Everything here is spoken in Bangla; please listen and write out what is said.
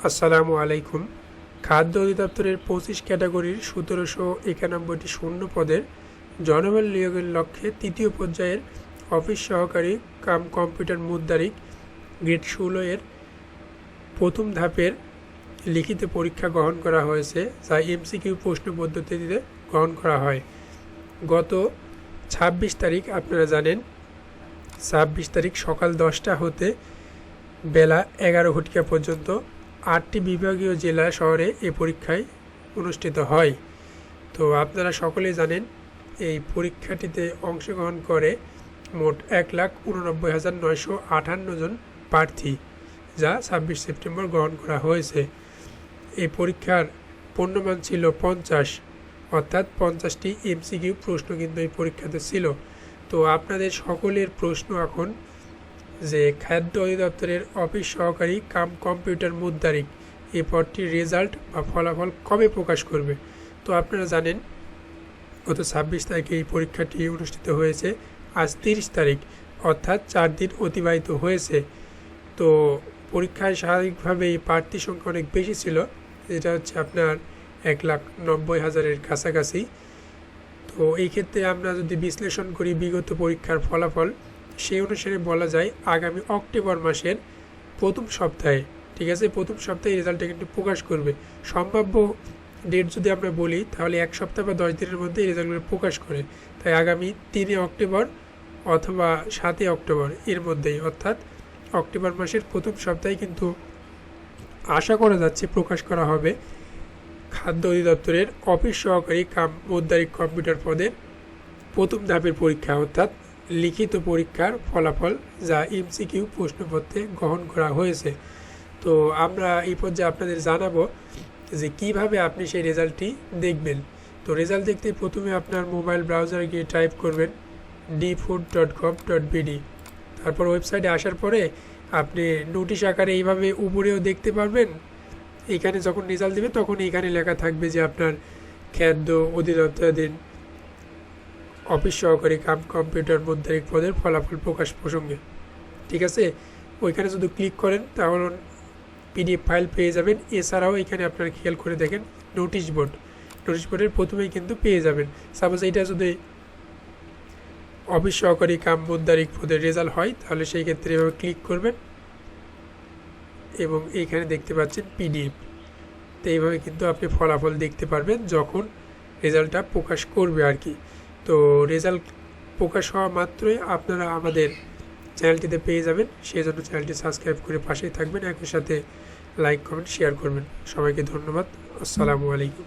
আসসালামু আলাইকুম। খাদ্য অধিদপ্তরের 25 ক্যাটাগরির 1791টি শূন্য পদের জনবল নিয়োগের লক্ষ্যে তৃতীয় পর্যায়ের অফিস সহকারী কাম কম্পিউটার মুদ্রারিক গ্রেড 16 এর প্রথম ধাপের লিখিত পরীক্ষা গ্রহণ করা হয়েছে, যা এমসিকিউ প্রশ্ন পদ্ধতিতে গ্রহণ করা হয়। গত 26 তারিখ আপনারা জানেন, 26 তারিখ সকাল 10টা হতে বেলা 11 ঘটিকা পর্যন্ত 8টি বিভাগীয় জেলা শহরে এই পরীক্ষায় অনুষ্ঠিত হয়। তো আপনারা সকলেই জানেন, এই পরীক্ষাটিতে অংশগ্রহণ করে মোট 1,89,958 জন প্রার্থী, যা 26 সেপ্টেম্বর গ্রহণ করা হয়েছে। এই পরীক্ষার পূর্ণমান ছিল 50, অর্থাৎ 50টি এমসিকিউ প্রশ্ন কিন্তু এই পরীক্ষাতে ছিল। তো আপনাদের সকলের প্রশ্ন এখন যে খাদ্য অধিদপ্তরের অফিস সহকারী কাম কম্পিউটার মুদ্রারিক এই পদটির রেজাল্ট বা ফলাফল কবে প্রকাশ করবে। তো আপনারা জানেন, গত 26 তারিখে এই পরীক্ষাটি অনুষ্ঠিত হয়েছে। আজ 30 তারিখ, অর্থাৎ 4 দিন অতিবাহিত হয়েছে। তো পরীক্ষায় স্বাভাবিকভাবেই প্রার্থী সংখ্যা অনেক বেশি ছিল, যেটা হচ্ছে আপনার 1,90,000-এর কাছাকাছি। তো এই ক্ষেত্রে আমরা যদি বিশ্লেষণ করি বিগত পরীক্ষার ফলাফল, সেই অনুসারে বলা যায় আগামী অক্টোবর মাসের প্রথম সপ্তাহে, ঠিক আছে, প্রথম সপ্তাহে রেজাল্টটা কিন্তু প্রকাশ করবে। সম্ভাব্য ডেট যদি আমরা বলি, তাহলে 1 সপ্তাহ বা 10 দিনের মধ্যে এই রেজাল্টগুলো প্রকাশ করে। তাই আগামী 3 অক্টোবর অথবা 7 অক্টোবর এর মধ্যেই, অর্থাৎ অক্টোবর মাসের প্রথম সপ্তাহে কিন্তু আশা করা যাচ্ছে প্রকাশ করা হবে খাদ্য অধিদপ্তরের অফিস সহকারী কাম মুদ্রারিক কম্পিউটার পদের প্রথম ধাপের পরীক্ষা, অর্থাৎ লিখিত পরীক্ষার ফলাফল, যা এমসিকিউ প্রশ্নপত্রে গ্রহণ করা হয়েছে। তো আমরা এই পর্যায়ে আপনাদের জানাবো যে কিভাবে আপনি সেই রেজাল্টটি দেখবেন। তো রেজাল্ট দেখতে প্রথমে আপনার মোবাইল ব্রাউজারে গিয়ে টাইপ করবেন dfood.gov.bd। তারপর ওয়েবসাইটে আসার পরে আপনি নোটিশ আকারে এইভাবে উপরেও দেখতে পারবেন। এখানে যখন রেজাল্ট দেবে তখন এখানে লেখা থাকবে যে আপনার খাদ্য অধিদপ্তরের অফিস সহকারী কাম কম্পিউটার মুদ্রারিক পদের ফলাফল প্রকাশ প্রসঙ্গে, ঠিক আছে। ওইখানে যদি ক্লিক করেন তাহলে পিডিএফ ফাইল পেয়ে যাবেন। এছাড়াও এখানে আপনারা খেয়াল করে দেখেন নোটিশ বোর্ডের প্রথমেই কিন্তু পেয়ে যাবেন। সাপোজ এইটা যদি অফিস সহকারী কাম মুদ্রারিক পদের রেজাল্ট হয়, তাহলে সেই ক্ষেত্রে এভাবে ক্লিক করবেন এবং এইখানে দেখতে পাচ্ছেন পিডিএফ। তো এইভাবে কিন্তু আপনি ফলাফল দেখতে পারবেন যখন রেজাল্টটা প্রকাশ করবে আর কি। তো রেজাল্ট প্রকাশ হওয়া মাত্রই আপনারা আমাদের চ্যানেলটিতে পেয়ে যাবেন। সেই জন্য চ্যানেলটি সাবস্ক্রাইব করে পাশেই থাকবেন, একই সাথে লাইক কমেন্ট শেয়ার করবেন। সবাইকে ধন্যবাদ। আসসালামু আলাইকুম।